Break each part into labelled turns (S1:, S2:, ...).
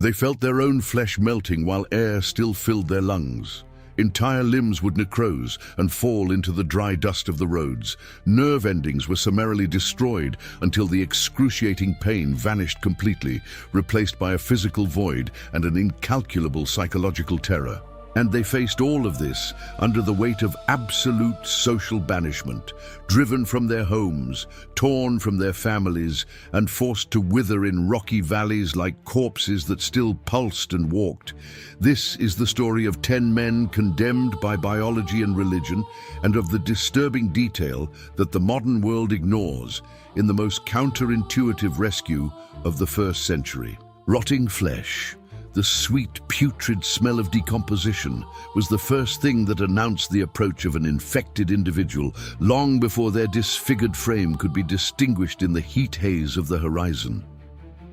S1: They felt their own flesh melting while air still filled their lungs. Entire limbs would necrose and fall into the dry dust of the roads. Nerve endings were summarily destroyed until the excruciating pain vanished completely, replaced by a physical void and an incalculable psychological terror. And they faced all of this under the weight of absolute social banishment, driven from their homes, torn from their families, and forced to wither in rocky valleys like corpses that still pulsed and walked. This is the story of 10 men condemned by biology and religion, and of the disturbing detail that the modern world ignores in the most counterintuitive rescue of the first century. Rotting flesh. The sweet, putrid smell of decomposition was the first thing that announced the approach of an infected individual, long before their disfigured frame could be distinguished in the heat haze of the horizon.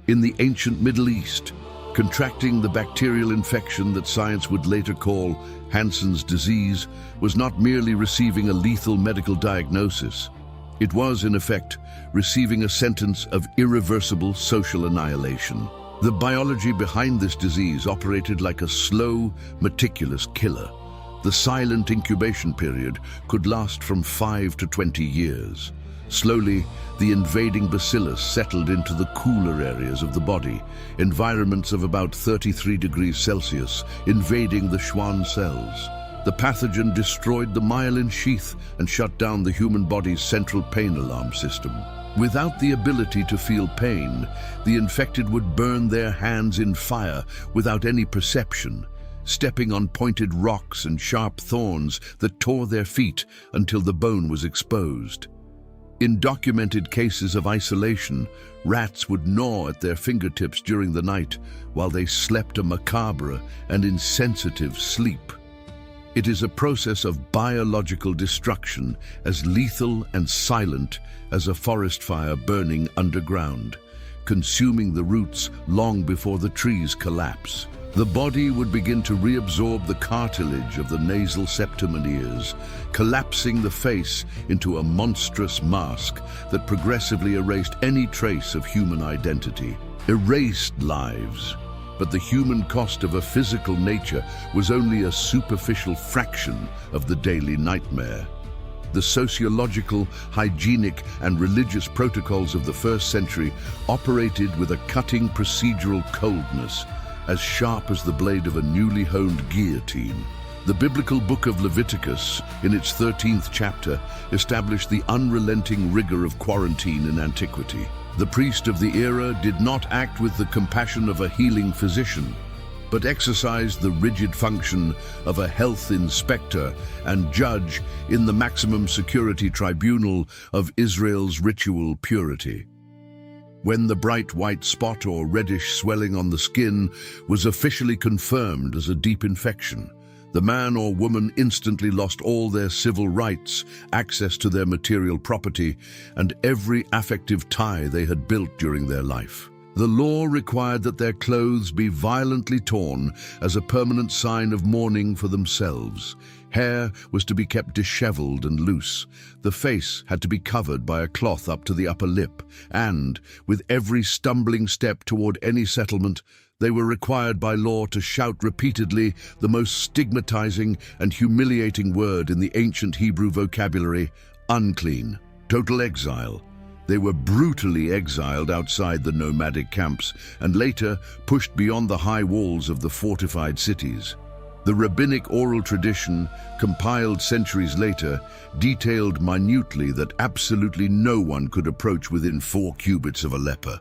S1: In the ancient Middle East, contracting the bacterial infection that science would later call Hansen's disease was not merely receiving a lethal medical diagnosis. It was, in effect, receiving a sentence of irreversible social annihilation. The biology behind this disease operated like a slow, meticulous killer. The silent incubation period could last from 5 to 20 years. Slowly, the invading bacillus settled into the cooler areas of the body, environments of about 33 degrees Celsius, invading the Schwann cells. The pathogen destroyed the myelin sheath and shut down the human body's central pain alarm system. Without the ability to feel pain, the infected would burn their hands in fire without any perception, stepping on pointed rocks and sharp thorns that tore their feet until the bone was exposed. In documented cases of isolation, rats would gnaw at their fingertips during the night while they slept a macabre and insensitive sleep. It is a process of biological destruction as lethal and silent as a forest fire burning underground, consuming the roots long before the trees collapse. The body would begin to reabsorb the cartilage of the nasal septum and ears, collapsing the face into a monstrous mask that progressively erased any trace of human identity. Erased lives. But the human cost of a physical nature was only a superficial fraction of the daily nightmare. The sociological, hygienic, and religious protocols of the first century operated with a cutting procedural coldness, as sharp as the blade of a newly honed guillotine. The biblical book of Leviticus, in its 13th chapter, established the unrelenting rigor of quarantine in antiquity. The priest of the era did not act with the compassion of a healing physician, but exercised the rigid function of a health inspector and judge in the maximum security tribunal of Israel's ritual purity. When the bright white spot or reddish swelling on the skin was officially confirmed as a deep infection, the man or woman instantly lost all their civil rights, access to their material property, and every affective tie they had built during their life. The law required that their clothes be violently torn as a permanent sign of mourning for themselves. Hair was to be kept disheveled and loose. The face had to be covered by a cloth up to the upper lip, and, with every stumbling step toward any settlement, they were required by law to shout repeatedly the most stigmatizing and humiliating word in the ancient Hebrew vocabulary: unclean. Total exile. They were brutally exiled outside the nomadic camps and later pushed beyond the high walls of the fortified cities. The rabbinic oral tradition, compiled centuries later, detailed minutely that absolutely no one could approach within 4 cubits of a leper,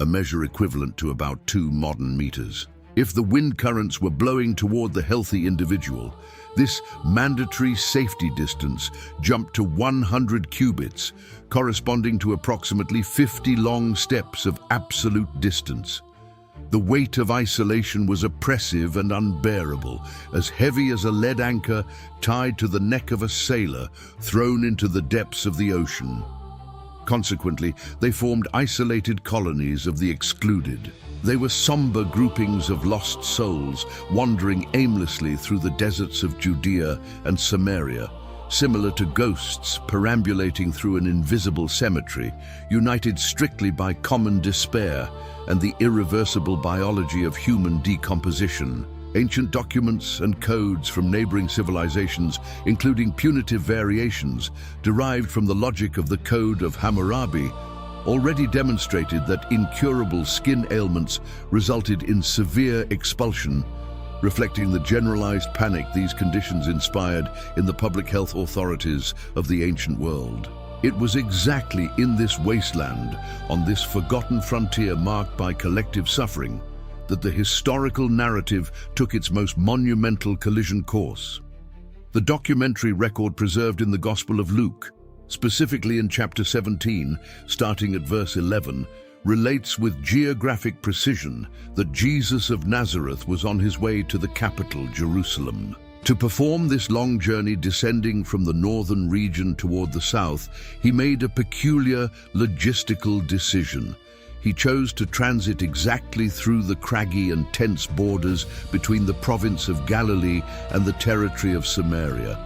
S1: a measure equivalent to about 2 modern meters. If the wind currents were blowing toward the healthy individual, this mandatory safety distance jumped to 100 cubits, corresponding to approximately 50 long steps of absolute distance. The weight of isolation was oppressive and unbearable, as heavy as a lead anchor tied to the neck of a sailor thrown into the depths of the ocean. Consequently, they formed isolated colonies of the excluded. They were somber groupings of lost souls wandering aimlessly through the deserts of Judea and Samaria, similar to ghosts perambulating through an invisible cemetery, united strictly by common despair and the irreversible biology of human decomposition. Ancient documents and codes from neighboring civilizations, including punitive variations derived from the logic of the Code of Hammurabi, already demonstrated that incurable skin ailments resulted in severe expulsion, reflecting the generalized panic these conditions inspired in the public health authorities of the ancient world. It was exactly in this wasteland, on this forgotten frontier marked by collective suffering, that the historical narrative took its most monumental collision course. The documentary record preserved in the Gospel of Luke, specifically in chapter 17, starting at verse 11, relates with geographic precision that Jesus of Nazareth was on his way to the capital, Jerusalem. To perform this long journey descending from the northern region toward the south, he made a peculiar logistical decision. He chose to transit exactly through the craggy and tense borders between the province of Galilee and the territory of Samaria.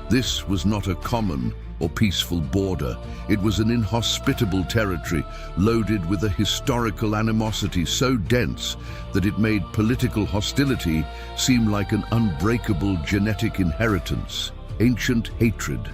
S1: This was not a common or peaceful border. It was an inhospitable territory loaded with a historical animosity so dense that it made political hostility seem like an unbreakable genetic inheritance. Ancient hatred.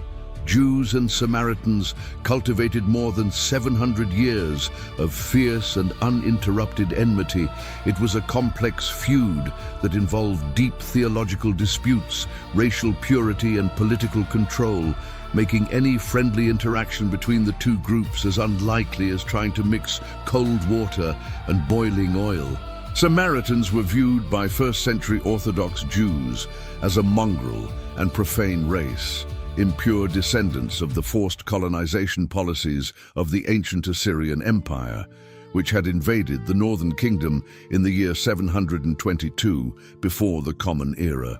S1: Jews and Samaritans cultivated more than 700 years of fierce and uninterrupted enmity. It was a complex feud that involved deep theological disputes, racial purity, and political control, making any friendly interaction between the two groups as unlikely as trying to mix cold water and boiling oil. Samaritans were viewed by first-century Orthodox Jews as a mongrel and profane race, impure descendants of the forced colonization policies of the ancient Assyrian Empire, which had invaded the northern kingdom in the year 722 before the Common Era.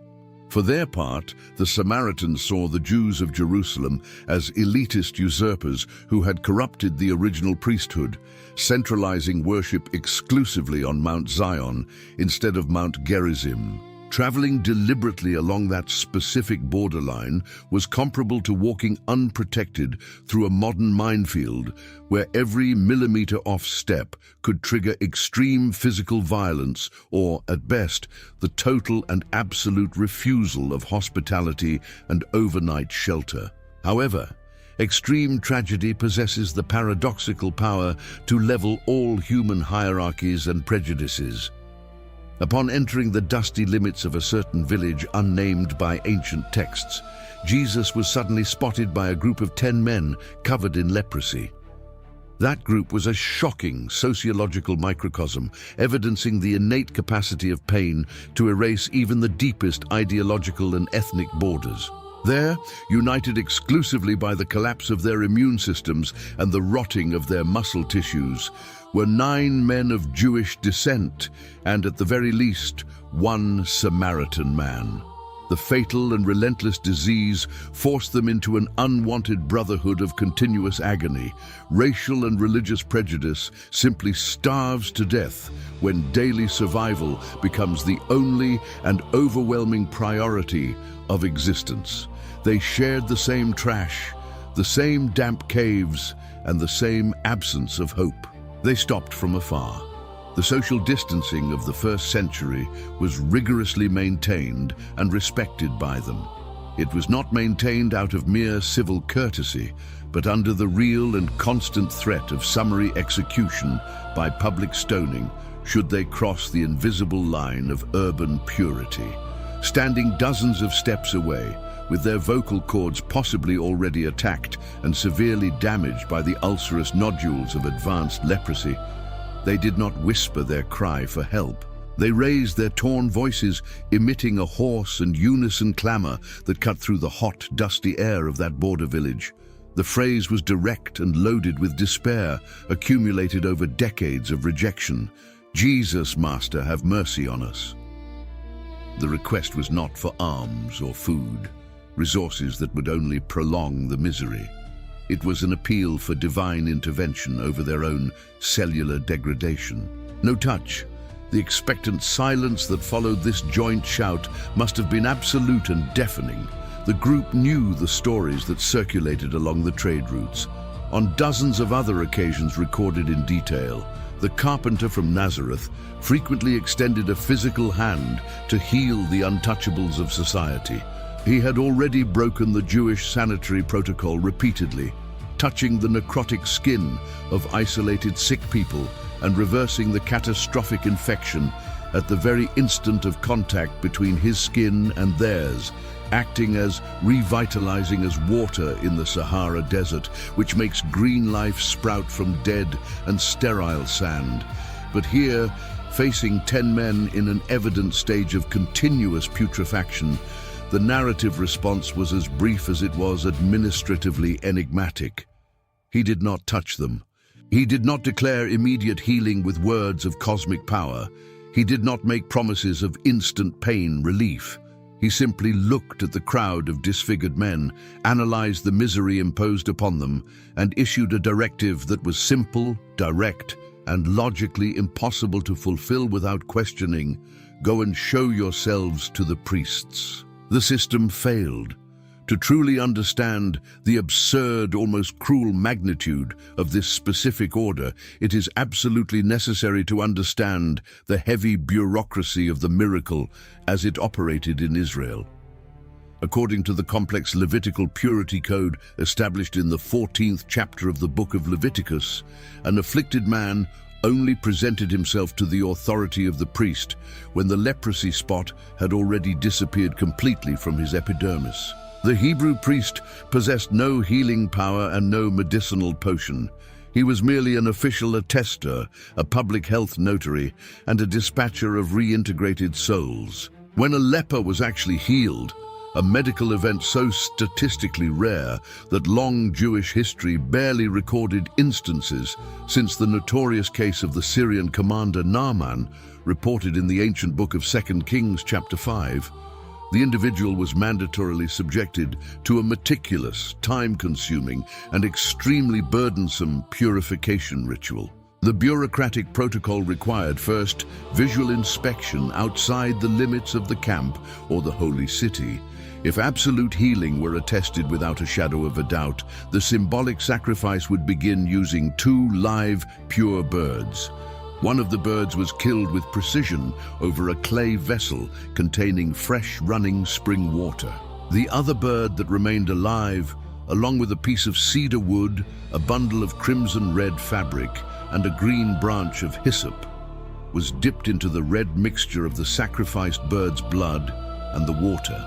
S1: For their part, the Samaritans saw the Jews of Jerusalem as elitist usurpers who had corrupted the original priesthood, centralizing worship exclusively on Mount Zion instead of Mount Gerizim. Traveling deliberately along that specific borderline was comparable to walking unprotected through a modern minefield where every millimeter off step could trigger extreme physical violence or, at best, the total and absolute refusal of hospitality and overnight shelter. However, extreme tragedy possesses the paradoxical power to level all human hierarchies and prejudices. Upon entering the dusty limits of a certain village unnamed by ancient texts, Jesus was suddenly spotted by a group of 10 men covered in leprosy. That group was a shocking sociological microcosm, evidencing the innate capacity of pain to erase even the deepest ideological and ethnic borders. There, united exclusively by the collapse of their immune systems and the rotting of their muscle tissues, were 9 men of Jewish descent and, at the very least, 1 Samaritan man. The fatal and relentless disease forced them into an unwanted brotherhood of continuous agony. Racial and religious prejudice simply starves to death when daily survival becomes the only and overwhelming priority of existence. They shared the same trash, the same damp caves, and the same absence of hope. They stopped from afar. The social distancing of the first century was rigorously maintained and respected by them. It was not maintained out of mere civil courtesy, but under the real and constant threat of summary execution by public stoning should they cross the invisible line of urban purity. Standing dozens of steps away, with their vocal cords possibly already attacked and severely damaged by the ulcerous nodules of advanced leprosy, they did not whisper their cry for help. They raised their torn voices, emitting a hoarse and unison clamor that cut through the hot, dusty air of that border village. The phrase was direct and loaded with despair, accumulated over decades of rejection. "Jesus, Master, have mercy on us." The request was not for alms or food, resources that would only prolong the misery. It was an appeal for divine intervention over their own cellular degradation. No touch. The expectant silence that followed this joint shout must have been absolute and deafening, The group knew the stories that circulated along the trade routes. On dozens of other occasions recorded in detail, the carpenter from Nazareth frequently extended a physical hand to heal the untouchables of society. He had already broken the Jewish sanitary protocol repeatedly, touching the necrotic skin of isolated sick people and reversing the catastrophic infection at the very instant of contact between his skin and theirs, acting as revitalizing as water in the Sahara Desert, which makes green life sprout from dead and sterile sand. But here, facing 10 men in an evident stage of continuous putrefaction, the narrative response was as brief as it was administratively enigmatic. He did not touch them. He did not declare immediate healing with words of cosmic power. He did not make promises of instant pain relief. He simply looked at the crowd of disfigured men, analyzed the misery imposed upon them, and issued a directive that was simple, direct, and logically impossible to fulfill without questioning. Go and show yourselves to the priests. The system failed. To truly understand the absurd, almost cruel magnitude of this specific order, it is absolutely necessary to understand the heavy bureaucracy of the miracle as it operated in Israel. According to the complex Levitical purity code established in the 14th chapter of the book of Leviticus, an afflicted man only presented himself to the authority of the priest when the leprosy spot had already disappeared completely from his epidermis. The Hebrew priest possessed no healing power and no medicinal potion. He was merely an official attester, a public health notary, and a dispatcher of reintegrated souls. When a leper was actually healed, a medical event so statistically rare that long Jewish history barely recorded instances since the notorious case of the Syrian commander Naaman, reported in the ancient book of 2 Kings chapter 5, the individual was mandatorily subjected to a meticulous, time-consuming, and extremely burdensome purification ritual. The bureaucratic protocol required first visual inspection outside the limits of the camp or the holy city. If absolute healing were attested without a shadow of a doubt, the symbolic sacrifice would begin using 2 live, pure birds. One of the birds was killed with precision over a clay vessel containing fresh running spring water. The other bird that remained alive, along with a piece of cedar wood, a bundle of crimson red fabric, and a green branch of hyssop, was dipped into the red mixture of the sacrificed bird's blood and the water.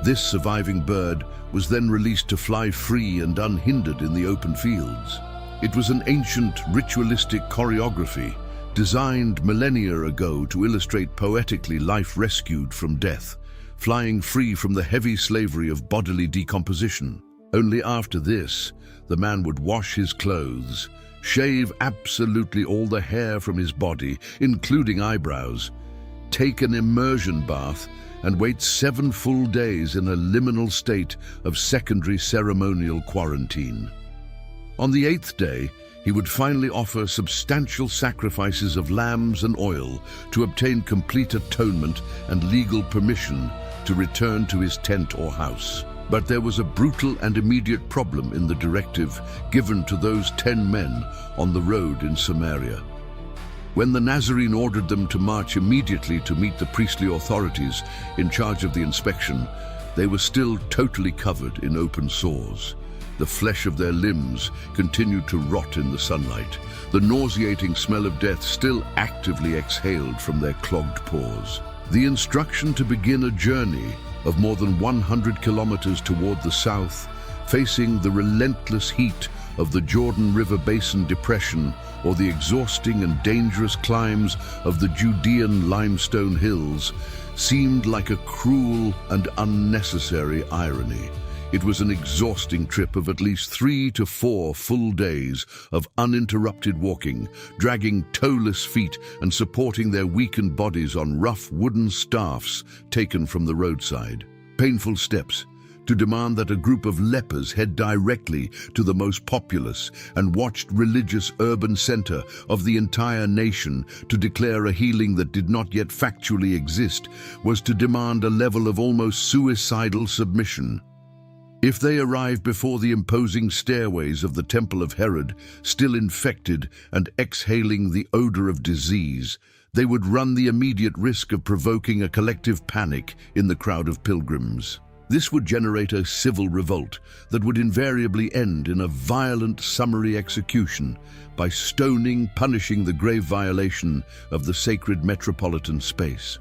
S1: This surviving bird was then released to fly free and unhindered in the open fields. It was an ancient ritualistic choreography designed millennia ago to illustrate poetically life rescued from death, flying free from the heavy slavery of bodily decomposition. Only after this, the man would wash his clothes, shave absolutely all the hair from his body, including eyebrows, take an immersion bath, and wait 7 full days in a liminal state of secondary ceremonial quarantine. On the 8th day, he would finally offer substantial sacrifices of lambs and oil to obtain complete atonement and legal permission to return to his tent or house. But there was a brutal and immediate problem in the directive given to those 10 men on the road in Samaria. When the Nazarene ordered them to march immediately to meet the priestly authorities in charge of the inspection, they were still totally covered in open sores. The flesh of their limbs continued to rot in the sunlight. The nauseating smell of death still actively exhaled from their clogged pores. The instruction to begin a journey of more than 100 kilometers toward the south, facing the relentless heat of the Jordan River Basin Depression or the exhausting and dangerous climbs of the Judean limestone hills, seemed like a cruel and unnecessary irony. It was an exhausting trip of at least 3 to 4 full days of uninterrupted walking, dragging toeless feet and supporting their weakened bodies on rough wooden staffs taken from the roadside. Painful steps, to demand that a group of lepers head directly to the most populous and watched religious urban center of the entire nation to declare a healing that did not yet factually exist was to demand a level of almost suicidal submission. If they arrived before the imposing stairways of the Temple of Herod, still infected and exhaling the odor of disease, they would run the immediate risk of provoking a collective panic in the crowd of pilgrims. This would generate a civil revolt that would invariably end in a violent summary execution by stoning, punishing the grave violation of the sacred metropolitan space.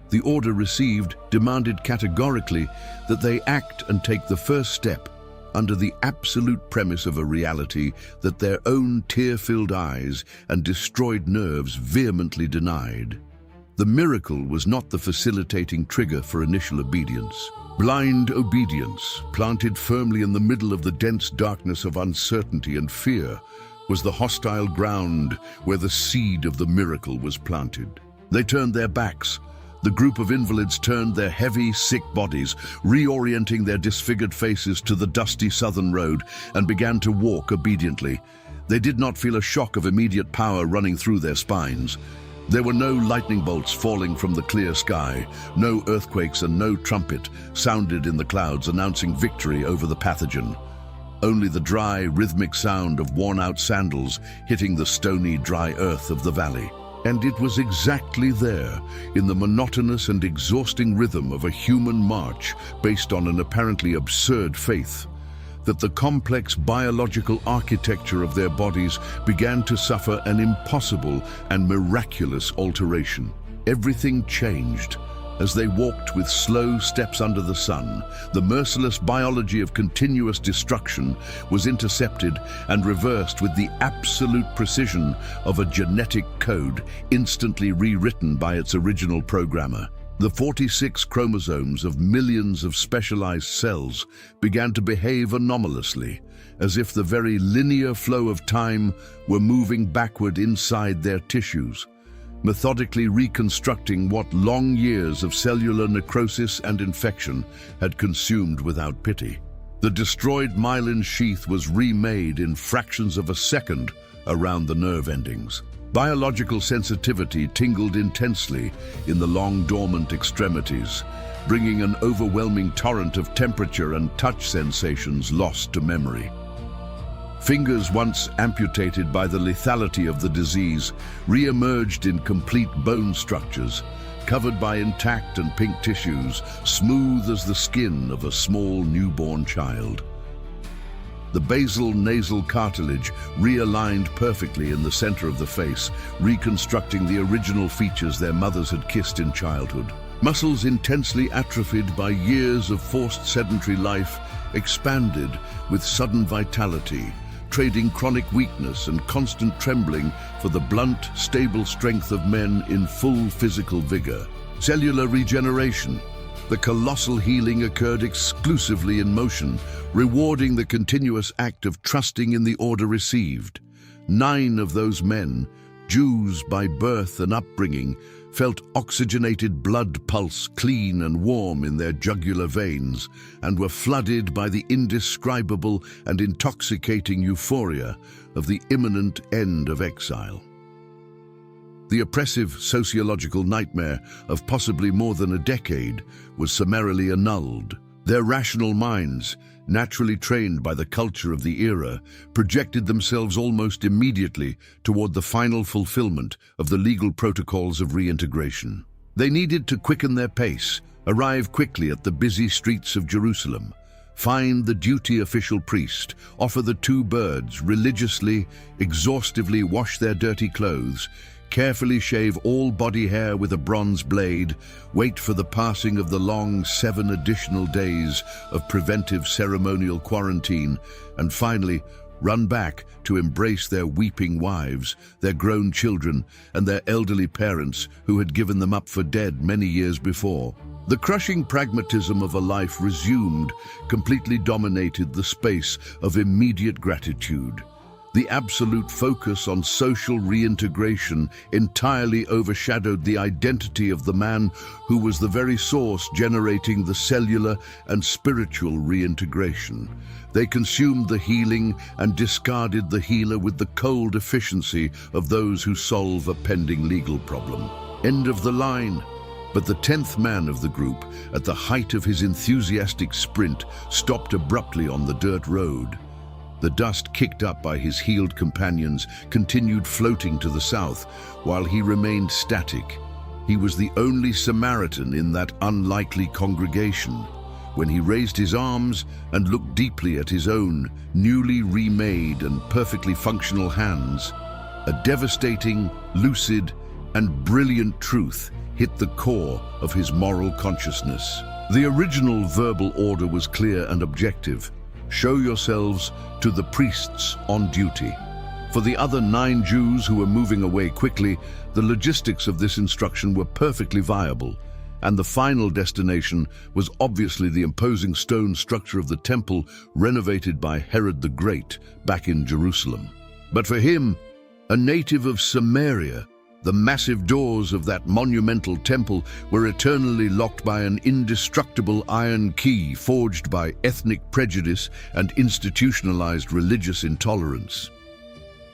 S1: The order received demanded categorically that they act and take the first step under the absolute premise of a reality that their own tear-filled eyes and destroyed nerves vehemently denied. The miracle was not the facilitating trigger for initial obedience. Blind obedience, planted firmly in the middle of the dense darkness of uncertainty and fear, was the hostile ground where the seed of the miracle was planted. They turned their backs. The group of invalids turned their heavy, sick bodies, reorienting their disfigured faces to the dusty southern road, and began to walk obediently. They did not feel a shock of immediate power running through their spines. There were no lightning bolts falling from the clear sky, no earthquakes, and no trumpet sounded in the clouds announcing victory over the pathogen. Only the dry, rhythmic sound of worn-out sandals hitting the stony, dry earth of the valley. And it was exactly there, in the monotonous and exhausting rhythm of a human march based on an apparently absurd faith, that the complex biological architecture of their bodies began to suffer an impossible and miraculous alteration. Everything changed. As they walked with slow steps under the sun, the merciless biology of continuous destruction was intercepted and reversed with the absolute precision of a genetic code instantly rewritten by its original programmer. The 46 chromosomes of millions of specialized cells began to behave anomalously, as if the very linear flow of time were moving backward inside their tissues, methodically reconstructing what long years of cellular necrosis and infection had consumed without pity. The destroyed myelin sheath was remade in fractions of a second around the nerve endings. Biological sensitivity tingled intensely in the long dormant extremities, bringing an overwhelming torrent of temperature and touch sensations lost to memory. Fingers once amputated by the lethality of the disease re-emerged in complete bone structures, covered by intact and pink tissues, smooth as the skin of a small newborn child. The basal nasal cartilage realigned perfectly in the center of the face, reconstructing the original features their mothers had kissed in childhood. Muscles intensely atrophied by years of forced sedentary life expanded with sudden vitality, trading chronic weakness and constant trembling for the blunt, stable strength of men in full physical vigor. Cellular regeneration. The colossal healing occurred exclusively in motion, rewarding the continuous act of trusting in the order received. 9 of those men, Jews by birth and upbringing, felt oxygenated blood pulse clean and warm in their jugular veins and were flooded by the indescribable and intoxicating euphoria of the imminent end of exile. The oppressive sociological nightmare of possibly more than a decade was summarily annulled. Their rational minds, naturally trained by the culture of the era, projected themselves almost immediately toward the final fulfillment of the legal protocols of reintegration. They needed to quicken their pace, arrive quickly at the busy streets of Jerusalem, find the duty official priest, offer the 2 birds, religiously, exhaustively wash their dirty clothes, carefully shave all body hair with a bronze blade, wait for the passing of the long 7 additional days of preventive ceremonial quarantine, and finally run back to embrace their weeping wives, their grown children, and their elderly parents who had given them up for dead many years before. The crushing pragmatism of a life resumed, completely dominated the space of immediate gratitude. The absolute focus on social reintegration entirely overshadowed the identity of the man who was the very source generating the cellular and spiritual reintegration. They consumed the healing and discarded the healer with the cold efficiency of those who solve a pending legal problem. End of the line. But the 10th man of the group, at the height of his enthusiastic sprint, stopped abruptly on the dirt road. The dust kicked up by his healed companions continued floating to the south, while he remained static. He was the only Samaritan in that unlikely congregation. When he raised his arms and looked deeply at his own, newly remade and perfectly functional hands, a devastating, lucid, and brilliant truth hit the core of his moral consciousness. The original verbal order was clear and objective. Show yourselves to the priests on duty. For the other 9 Jews who were moving away quickly, the logistics of this instruction were perfectly viable, and the final destination was obviously the imposing stone structure of the temple renovated by Herod the Great back in Jerusalem. But for him, a native of Samaria, the massive doors of that monumental temple were eternally locked by an indestructible iron key forged by ethnic prejudice and institutionalized religious intolerance.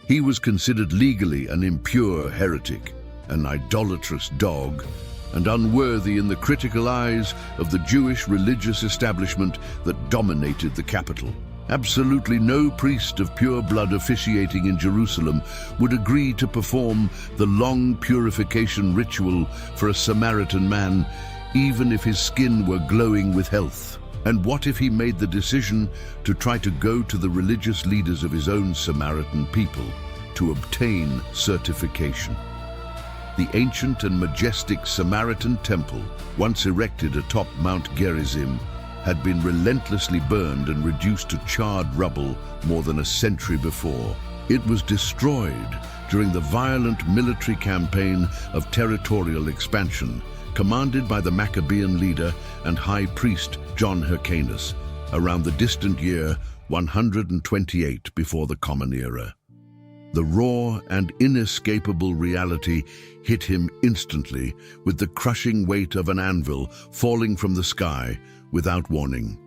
S1: He was considered legally an impure heretic, an idolatrous dog, and unworthy in the critical eyes of the Jewish religious establishment that dominated the capital. Absolutely no priest of pure blood officiating in Jerusalem would agree to perform the long purification ritual for a Samaritan man, even if his skin were glowing with health. And what if he made the decision to try to go to the religious leaders of his own Samaritan people to obtain certification? The ancient and majestic Samaritan temple, once erected atop Mount Gerizim, had been relentlessly burned and reduced to charred rubble more than a century before. It was destroyed during the violent military campaign of territorial expansion, commanded by the Maccabean leader and high priest John Hyrcanus, around the distant year 128 before the Common Era. The raw and inescapable reality hit him instantly, with the crushing weight of an anvil falling from the sky without warning.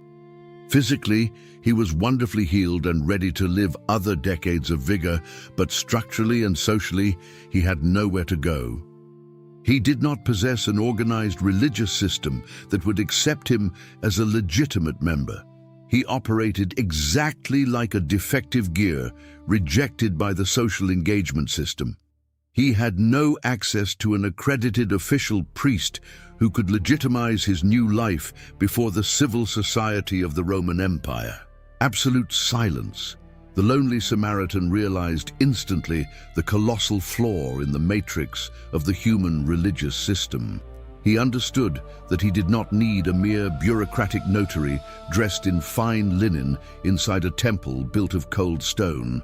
S1: Physically, he was wonderfully healed and ready to live other decades of vigor, but structurally and socially, he had nowhere to go. He did not possess an organized religious system that would accept him as a legitimate member. He operated exactly like a defective gear, rejected by the social engagement system. He had no access to an accredited official priest who could legitimize his new life before the civil society of the Roman Empire. Absolute silence. The lonely Samaritan realized instantly the colossal flaw in the matrix of the human religious system. He understood that he did not need a mere bureaucratic notary dressed in fine linen inside a temple built of cold stone.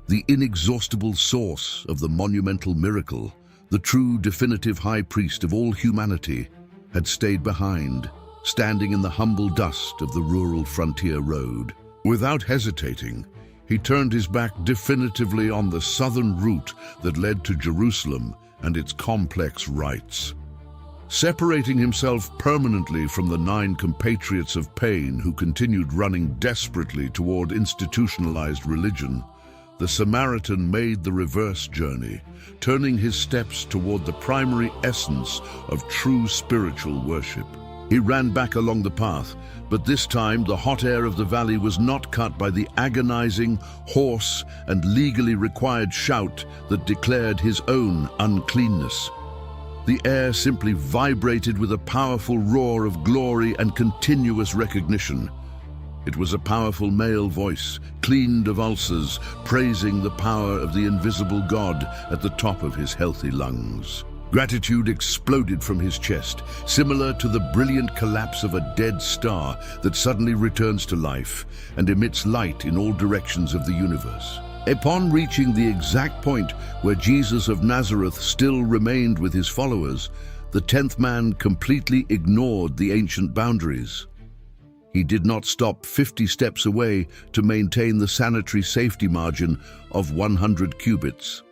S1: The inexhaustible source of the monumental miracle, the true definitive high priest of all humanity, had stayed behind, standing in the humble dust of the rural frontier road. Without hesitating, he turned his back definitively on the southern route that led to Jerusalem and its complex rites. Separating himself permanently from the 9 compatriots of pain who continued running desperately toward institutionalized religion, the Samaritan made the reverse journey, turning his steps toward the primary essence of true spiritual worship. He ran back along the path, but this time the hot air of the valley was not cut by the agonizing, hoarse, and legally required shout that declared his own uncleanness. The air simply vibrated with a powerful roar of glory and continuous recognition. It was a powerful male voice, cleaned of ulcers, praising the power of the invisible God at the top of his healthy lungs. Gratitude exploded from his chest, similar to the brilliant collapse of a dead star that suddenly returns to life and emits light in all directions of the universe. Upon reaching the exact point where Jesus of Nazareth still remained with his followers, the 10th man completely ignored the ancient boundaries. He did not stop 50 steps away to maintain the sanitary safety margin of 100 cubits.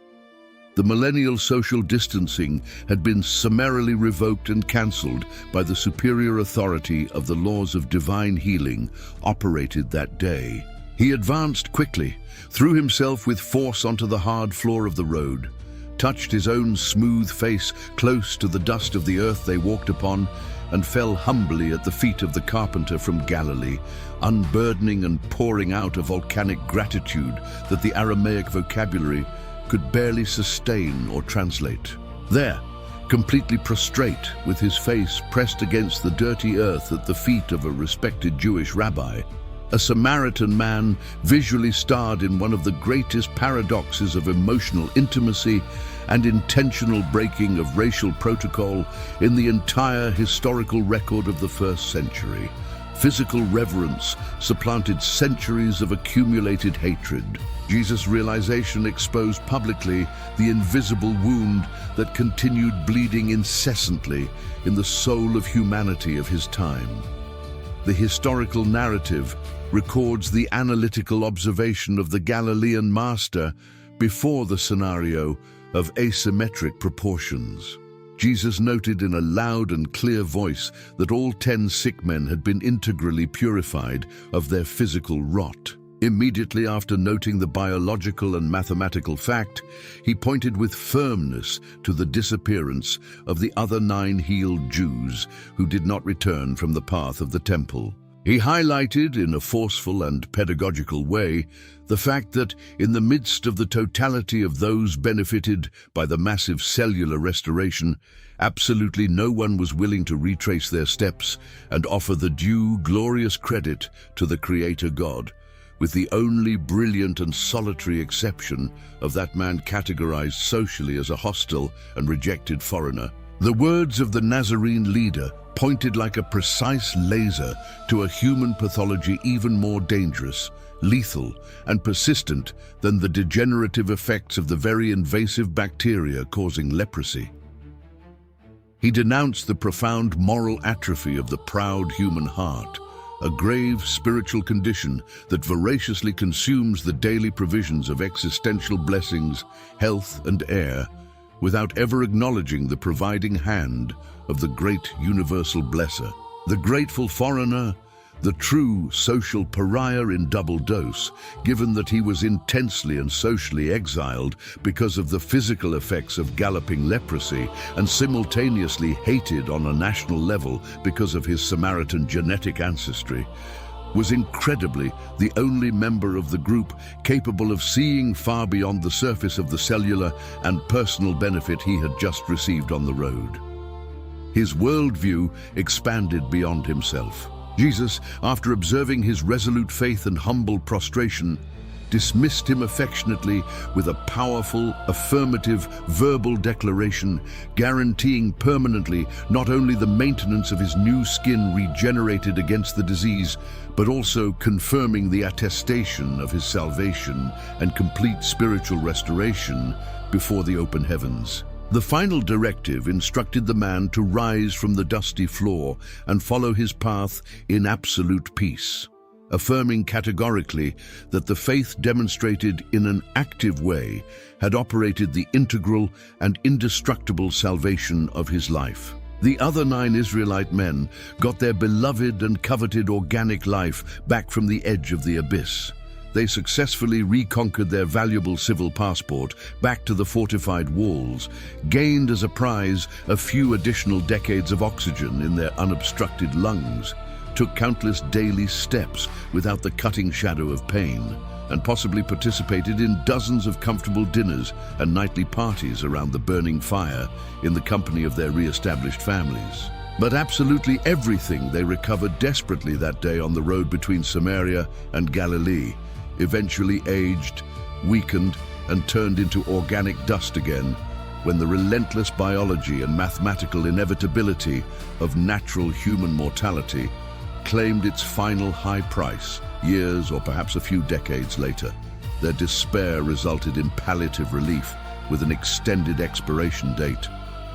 S1: The millennial social distancing had been summarily revoked and cancelled by the superior authority of the laws of divine healing operated that day. He advanced quickly, threw himself with force onto the hard floor of the road, touched his own smooth face close to the dust of the earth they walked upon, and fell humbly at the feet of the carpenter from Galilee, unburdening and pouring out a volcanic gratitude that the Aramaic vocabulary could barely sustain or translate. There, completely prostrate, with his face pressed against the dirty earth at the feet of a respected Jewish rabbi, a Samaritan man visually starred in one of the greatest paradoxes of emotional intimacy and intentional breaking of racial protocol in the entire historical record of the first century. Physical reverence supplanted centuries of accumulated hatred. Jesus' realization exposed publicly the invisible wound that continued bleeding incessantly in the soul of humanity of his time. The historical narrative records the analytical observation of the Galilean master before the scenario of asymmetric proportions. Jesus noted in a loud and clear voice that all 10 sick men had been integrally purified of their physical rot. Immediately after noting the biological and mathematical fact, he pointed with firmness to the disappearance of the other 9 healed Jews who did not return from the path of the temple. He highlighted, in a forceful and pedagogical way, the fact that, in the midst of the totality of those benefited by the massive cellular restoration, absolutely no one was willing to retrace their steps and offer the due glorious credit to the Creator God, with the only brilliant and solitary exception of that man categorized socially as a hostile and rejected foreigner. The words of the Nazarene leader pointed like a precise laser to a human pathology even more dangerous, lethal, and persistent than the degenerative effects of the very invasive bacteria causing leprosy. He denounced the profound moral atrophy of the proud human heart, a grave spiritual condition that voraciously consumes the daily provisions of existential blessings, health, and air, without ever acknowledging the providing hand of the great universal blesser. The grateful foreigner, the true social pariah in double dose, given that he was intensely and socially exiled because of the physical effects of galloping leprosy and simultaneously hated on a national level because of his Samaritan genetic ancestry, was incredibly the only member of the group capable of seeing far beyond the surface of the cellular and personal benefit he had just received on the road. His worldview expanded beyond himself. Jesus, after observing his resolute faith and humble prostration, dismissed him affectionately with a powerful, affirmative, verbal declaration, guaranteeing permanently not only the maintenance of his new skin regenerated against the disease, but also confirming the attestation of his salvation and complete spiritual restoration before the open heavens. The final directive instructed the man to rise from the dusty floor and follow his path in absolute peace, affirming categorically that the faith demonstrated in an active way had operated the integral and indestructible salvation of his life. The other 9 Israelite men got their beloved and coveted organic life back from the edge of the abyss. They successfully reconquered their valuable civil passport back to the fortified walls, gained as a prize a few additional decades of oxygen in their unobstructed lungs, took countless daily steps without the cutting shadow of pain, and possibly participated in dozens of comfortable dinners and nightly parties around the burning fire in the company of their re-established families. But absolutely everything they recovered desperately that day on the road between Samaria and Galilee eventually aged, weakened, and turned into organic dust again when the relentless biology and mathematical inevitability of natural human mortality claimed its final high price years or perhaps a few decades later. Their despair resulted in palliative relief with an extended expiration date,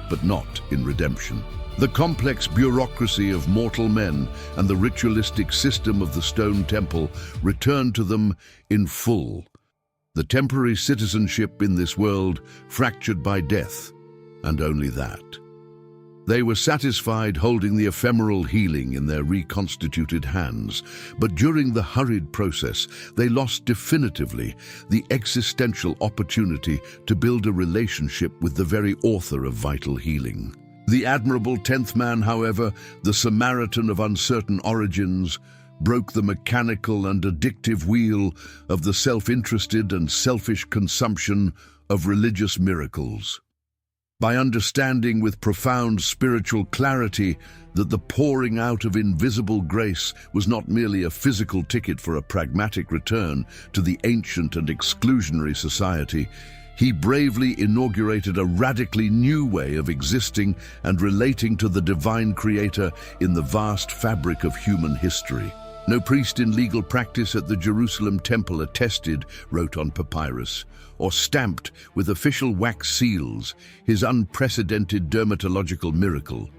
S1: but not in redemption. The complex bureaucracy of mortal men and the ritualistic system of the stone temple returned to them in full. The temporary citizenship in this world fractured by death, and only that. They were satisfied holding the ephemeral healing in their reconstituted hands, but during the hurried process, they lost definitively the existential opportunity to build a relationship with the very author of vital healing. The admirable 10th man, however, the Samaritan of uncertain origins, broke the mechanical and addictive wheel of the self-interested and selfish consumption of religious miracles. By understanding with profound spiritual clarity that the pouring out of invisible grace was not merely a physical ticket for a pragmatic return to the ancient and exclusionary society, he bravely inaugurated a radically new way of existing and relating to the divine creator in the vast fabric of human history. No priest in legal practice at the Jerusalem temple attested, wrote on papyrus, or stamped with official wax seals his unprecedented dermatological miracle.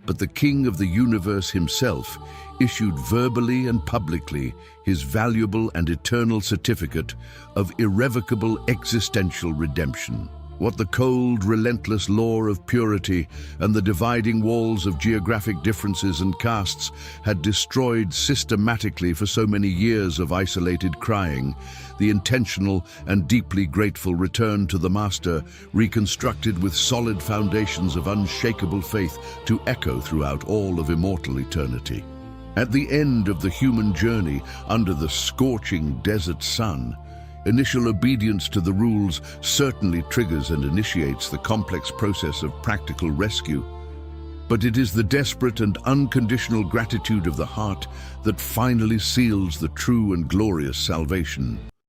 S1: But the King of the universe himself issued verbally and publicly his valuable and eternal certificate of irrevocable existential redemption. What the cold, relentless law of purity and the dividing walls of geographic differences and castes had destroyed systematically for so many years of isolated crying, the intentional and deeply grateful return to the Master, reconstructed with solid foundations of unshakable faith to echo throughout all of immortal eternity. At the end of the human journey under the scorching desert sun, initial obedience to the rules certainly triggers and initiates the complex process of practical rescue, but it is the desperate and unconditional gratitude of the heart that finally seals the true and glorious salvation.